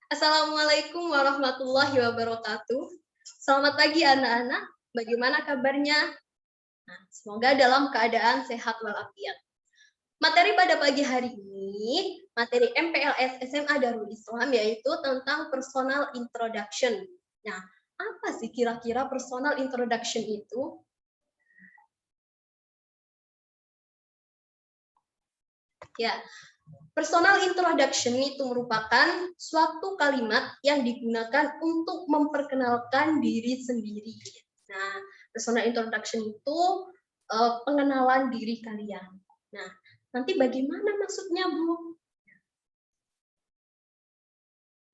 Assalamualaikum warahmatullahi wabarakatuh. Selamat pagi anak-anak, bagaimana kabarnya? Nah, semoga dalam keadaan sehat walafiat. Materi pada pagi hari ini, materi MPLS SMA Darul Islam, yaitu tentang personal introduction. Nah, apa sih kira-kira personal introduction itu? Ya, personal introduction itu merupakan suatu kalimat yang digunakan untuk memperkenalkan diri sendiri. Nah, personal introduction itu pengenalan diri kalian. Nah, nanti bagaimana maksudnya, Bu?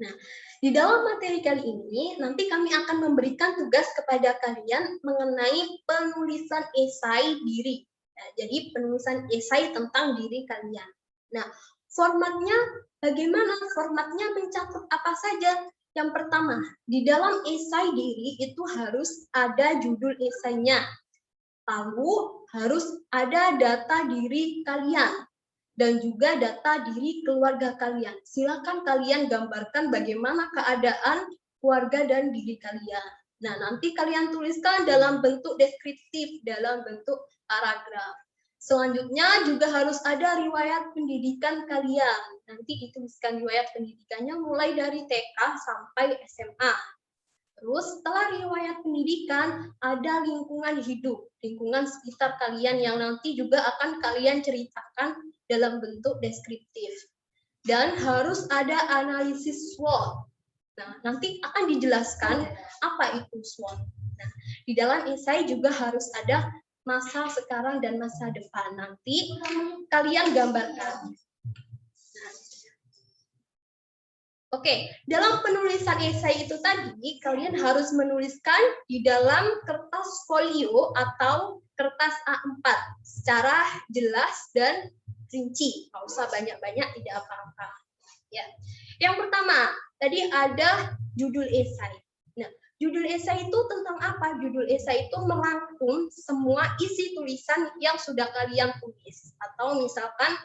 Nah, di dalam materi kali ini, nanti kami akan memberikan tugas kepada kalian mengenai penulisan esai diri. Nah, jadi penulisan esai tentang diri kalian. Nah, formatnya bagaimana? Formatnya mencakup apa saja? Yang pertama, di dalam esai diri itu harus ada judul esainya. Lalu harus ada data diri kalian dan juga data diri keluarga kalian. Silakan kalian gambarkan bagaimana keadaan keluarga dan diri kalian. Nah, nanti kalian tuliskan dalam bentuk deskriptif, dalam bentuk paragraf. Selanjutnya juga harus ada riwayat pendidikan kalian. Nanti dituliskan riwayat pendidikannya mulai dari TK sampai SMA. Terus setelah riwayat pendidikan, ada lingkungan hidup, lingkungan sekitar kalian yang nanti juga akan kalian ceritakan dalam bentuk deskriptif. Dan harus ada analisis SWOT. Nah, nanti akan dijelaskan apa itu SWOT. Nah, di dalam esai juga harus ada masa sekarang dan masa depan. Nanti kalian gambarkan. Oke, dalam penulisan esai itu tadi, kalian harus menuliskan di dalam kertas folio atau kertas A4 secara jelas dan rinci. Nggak usah banyak-banyak, tidak apa-apa. Ya. Yang pertama, tadi ada judul esai. Nah, judul esai itu tentang apa? Judul esai itu merangkum semua isi tulisan yang sudah kalian tulis. Atau misalkan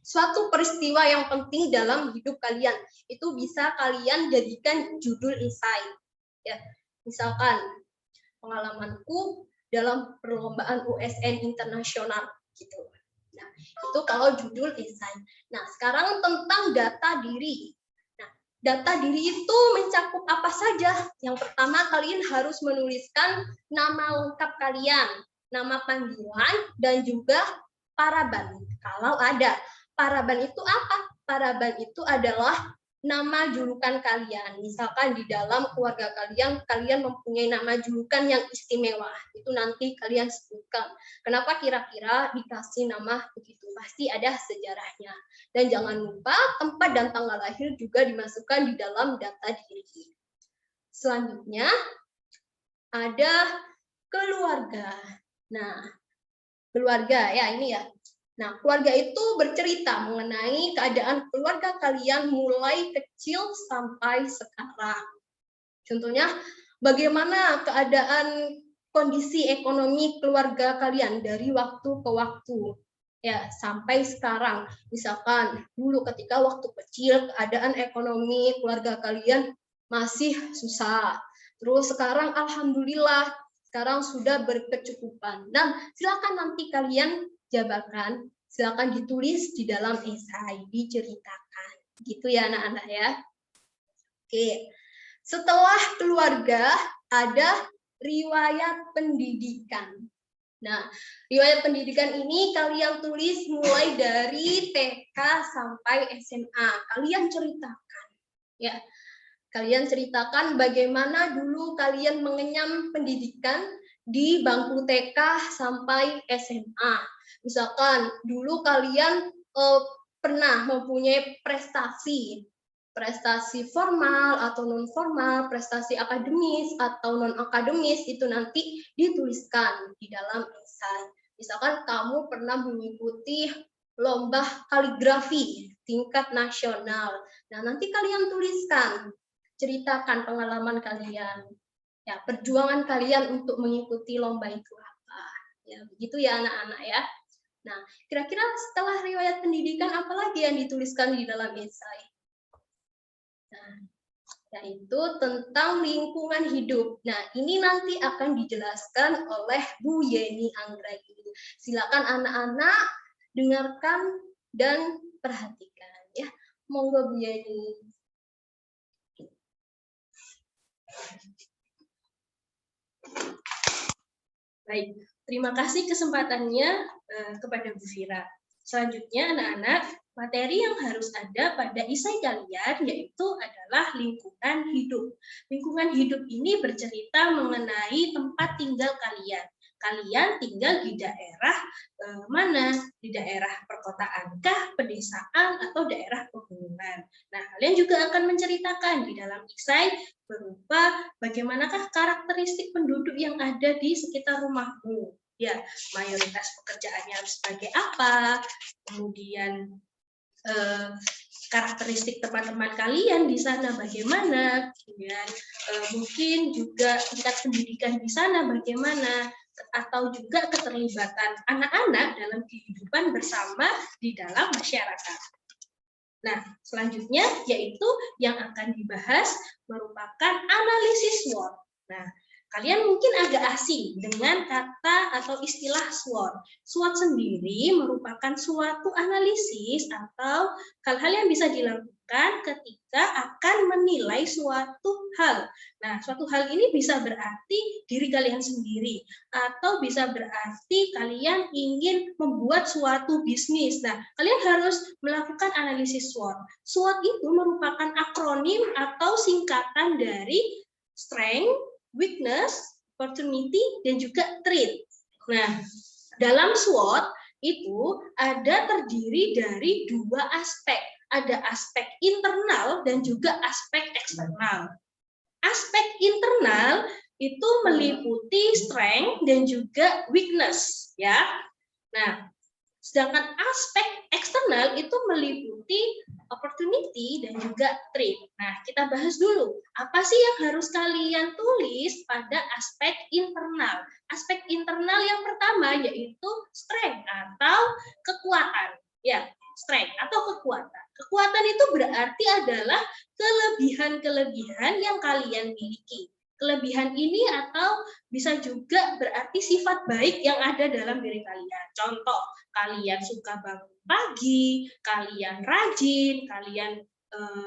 suatu peristiwa yang penting dalam hidup kalian, itu bisa kalian jadikan judul esai. Ya, misalkan pengalamanku dalam perlombaan USN internasional gitu. Nah, itu kalau judul esai. Nah, sekarang tentang data diri. Nah, data diri itu mencakup apa saja? Yang pertama, kalian harus menuliskan nama lengkap kalian, nama panggilan, dan juga paraban kalau ada. Paraban itu apa? Paraban itu adalah nama julukan kalian. Misalkan di dalam keluarga kalian, kalian mempunyai nama julukan yang istimewa. Itu nanti kalian sebutkan. Kenapa kira-kira dikasih nama begitu? Pasti ada sejarahnya. Dan jangan lupa tempat dan tanggal lahir juga dimasukkan di dalam data diri. Selanjutnya, ada keluarga. Nah, keluarga ya ini ya. Nah, keluarga itu bercerita mengenai keadaan keluarga kalian mulai kecil sampai sekarang. Contohnya, bagaimana keadaan kondisi ekonomi keluarga kalian dari waktu ke waktu. Ya, sampai sekarang. Misalkan dulu ketika waktu kecil keadaan ekonomi keluarga kalian masih susah. Terus sekarang alhamdulillah sekarang sudah berkecukupan. Dan silakan nanti kalian jabarkan, silakan ditulis di dalam esai, diceritakan. Gitu ya anak-anak ya. Oke. Setelah keluarga ada riwayat pendidikan. Nah, riwayat pendidikan ini kalian tulis mulai dari TK sampai SMA. Kalian ceritakan ya. Kalian ceritakan bagaimana dulu kalian mengenyam pendidikan di bangku TK sampai SMA. Misalkan dulu kalian pernah mempunyai prestasi formal atau non formal, prestasi akademis atau non akademis, itu nanti dituliskan di dalam esai. Misalkan kamu pernah mengikuti lomba kaligrafi tingkat nasional. Nah, nanti kalian tuliskan, ceritakan pengalaman kalian, ya perjuangan kalian untuk mengikuti lomba itu apa, ya begitu ya anak-anak ya. Nah, kira-kira setelah riwayat pendidikan apa lagi yang dituliskan di dalam esai? Nah, yaitu tentang lingkungan hidup. Nah, ini nanti akan dijelaskan oleh Bu Yeni Anggraini. Silakan anak-anak dengarkan dan perhatikan ya. Monggo Bu Yeni. Baik, terima kasih kesempatannya kepada Bu Fira. Selanjutnya anak-anak, materi yang harus ada pada esai kalian yaitu adalah lingkungan hidup. Lingkungan hidup ini bercerita mengenai tempat tinggal kalian. Kalian tinggal di daerah mana? Di daerah perkotaankah, pedesaan, atau daerah pegunungan. Nah, kalian juga akan menceritakan di dalam esai berupa bagaimanakah karakteristik penduduk yang ada di sekitar rumahmu. Ya, mayoritas pekerjaannya harus sebagai apa, kemudian karakteristik teman-teman kalian di sana bagaimana, kemudian mungkin juga tingkat pendidikan di sana bagaimana, atau juga keterlibatan anak-anak dalam kehidupan bersama di dalam masyarakat. Nah, selanjutnya yaitu yang akan dibahas merupakan analisis SWOT. Nah, kalian mungkin agak asing dengan kata atau istilah SWOT. SWOT sendiri merupakan suatu analisis atau hal-hal yang bisa dilakukan ketika akan menilai suatu hal. Nah, suatu hal ini bisa berarti diri kalian sendiri atau bisa berarti kalian ingin membuat suatu bisnis. Nah, kalian harus melakukan analisis SWOT. SWOT itu merupakan akronim atau singkatan dari strength, weakness, opportunity, dan juga threat. Nah, dalam SWOT itu ada terdiri dari dua aspek. Ada aspek internal dan juga aspek eksternal. Aspek internal itu meliputi strength dan juga weakness, ya. Nah, sedangkan aspek eksternal itu meliputi opportunity dan juga threat. Nah, kita bahas dulu, apa sih yang harus kalian tulis pada aspek internal? Aspek internal yang pertama yaitu strength atau kekuatan. Ya, strength atau kekuatan. Kekuatan itu berarti adalah kelebihan-kelebihan yang kalian miliki. Kelebihan ini atau bisa juga berarti sifat baik yang ada dalam diri kalian. Contoh, kalian suka bangun pagi, kalian rajin, kalian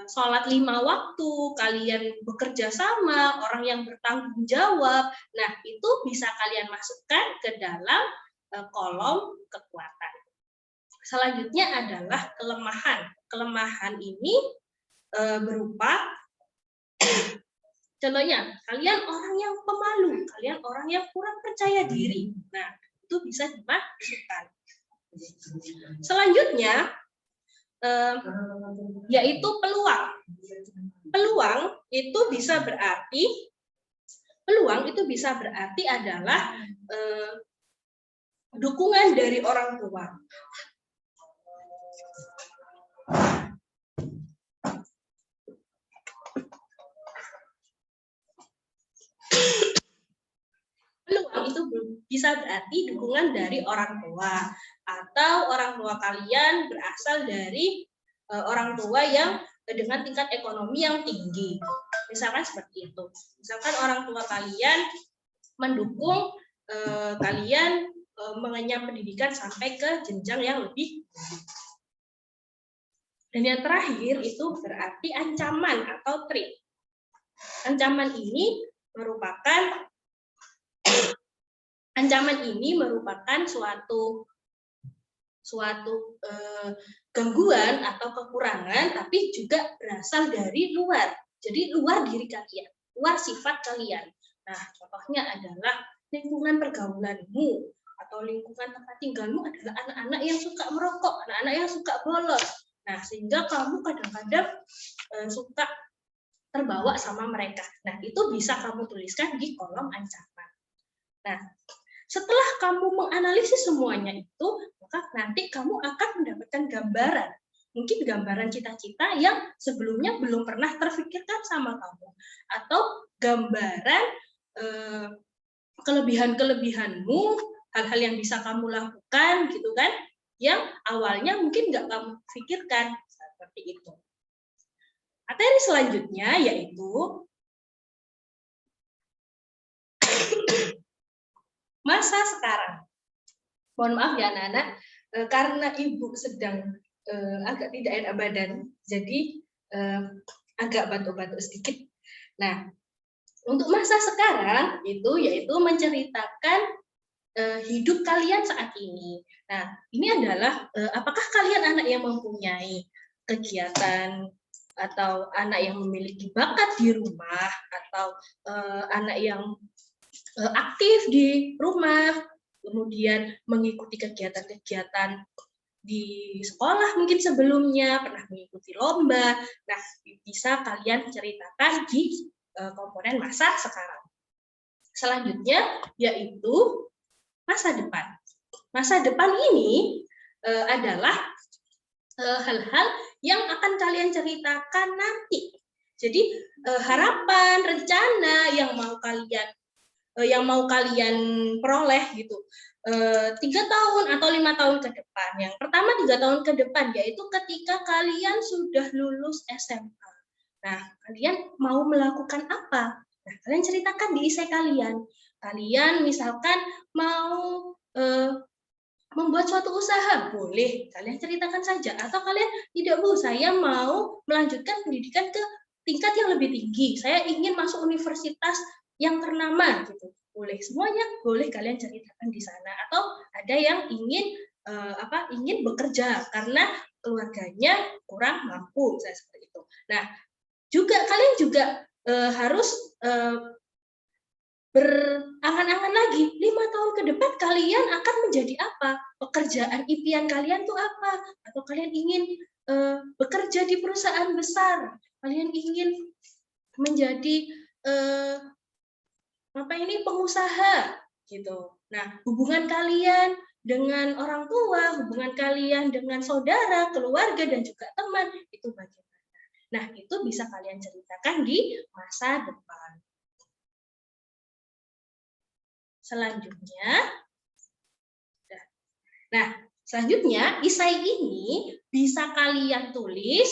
sholat 5 waktu, kalian bekerja sama, orang yang bertanggung jawab. Nah, itu bisa kalian masukkan ke dalam kolom kekuatan. Selanjutnya adalah kelemahan. Kelemahan ini berupa contohnya, kalian orang yang pemalu, kalian orang yang kurang percaya diri. Nah, itu bisa dimasukkan. Selanjutnya, yaitu peluang. Peluang itu bisa berarti adalah dukungan dari orang tua. Peluang itu bisa berarti dukungan dari orang tua atau orang tua kalian berasal dari orang tua yang dengan tingkat ekonomi yang tinggi. Misalkan seperti itu. Misalkan orang tua kalian mendukung kalian mengenyam pendidikan sampai ke jenjang yang lebih tinggi. Dan yang terakhir itu berarti ancaman atau threat. Ancaman ini merupakan suatu gangguan atau kekurangan, tapi juga berasal dari luar. Jadi luar diri kalian, luar sifat kalian. Nah, contohnya adalah lingkungan pergaulanmu atau lingkungan tempat tinggalmu adalah anak-anak yang suka merokok, anak-anak yang suka bolos. Nah, sehingga kamu kadang-kadang suka terbawa sama mereka. Nah, itu bisa kamu tuliskan di kolom ancaman. Nah, setelah kamu menganalisis semuanya itu, maka nanti kamu akan mendapatkan gambaran. Mungkin gambaran cita-cita yang sebelumnya belum pernah terfikirkan sama kamu. Atau gambaran kelebihan-kelebihanmu, hal-hal yang bisa kamu lakukan, gitu kan. yang awalnya mungkin nggak kamu pikirkan seperti itu. Materi selanjutnya yaitu masa sekarang. Mohon maaf ya anak-anak, karena ibu sedang agak tidak enak badan, jadi agak batuk-batuk sedikit. Nah, untuk masa sekarang itu yaitu menceritakan hidup kalian saat ini. Nah, ini adalah apakah kalian anak yang mempunyai kegiatan atau anak yang memiliki bakat di rumah atau anak yang aktif di rumah, kemudian mengikuti kegiatan-kegiatan di sekolah mungkin sebelumnya, pernah mengikuti lomba. Nah, bisa kalian ceritakan di komponen masa sekarang. Selanjutnya yaitu masa depan. Masa depan ini adalah hal-hal yang akan kalian ceritakan nanti. Jadi harapan, rencana yang mau kalian peroleh gitu. 3 tahun atau 5 tahun ke depan. Yang pertama 3 tahun ke depan yaitu ketika kalian sudah lulus SMA. Nah, kalian mau melakukan apa? Nah, kalian ceritakan di esai kalian. Kalian misalkan mau membuat suatu usaha, boleh kalian ceritakan saja. Atau kalian tidak, Bu, saya mau melanjutkan pendidikan ke tingkat yang lebih tinggi. Saya ingin masuk universitas yang ternama gitu. Boleh, semuanya boleh kalian ceritakan di sana. Atau ada yang ingin ingin bekerja karena keluarganya kurang mampu, saya seperti itu. Nah, kalian juga harus berangan-angan lagi, 5 tahun ke depan kalian akan menjadi apa? Pekerjaan impian kalian tuh apa? Atau kalian ingin bekerja di perusahaan besar? Kalian ingin menjadi pengusaha gitu. Nah, hubungan kalian dengan orang tua, hubungan kalian dengan saudara, keluarga dan juga teman itu bagaimana? Nah, itu bisa kalian ceritakan di masa depan. Selanjutnya, esai ini bisa kalian tulis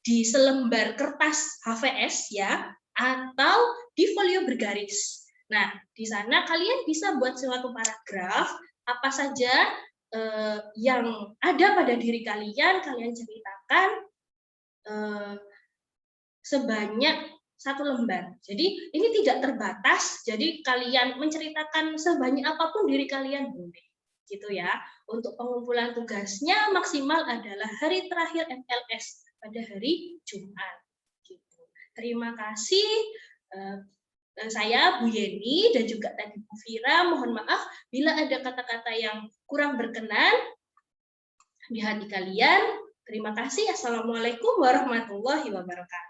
di selembar kertas HVS ya, atau di folio bergaris. Nah, di sana kalian bisa buat suatu paragraf, apa saja yang ada pada diri kalian ceritakan sebanyak 1 lembar. Jadi ini tidak terbatas, jadi kalian menceritakan sebanyak apapun diri kalian boleh. Gitu ya. Untuk pengumpulan tugasnya maksimal adalah hari terakhir MLS pada hari Jumat. Gitu. Terima kasih. Saya Bu Yeni dan juga tadi Bu Fira, mohon maaf bila ada kata-kata yang kurang berkenan di hati kalian. Terima kasih. Assalamualaikum warahmatullahi wabarakatuh.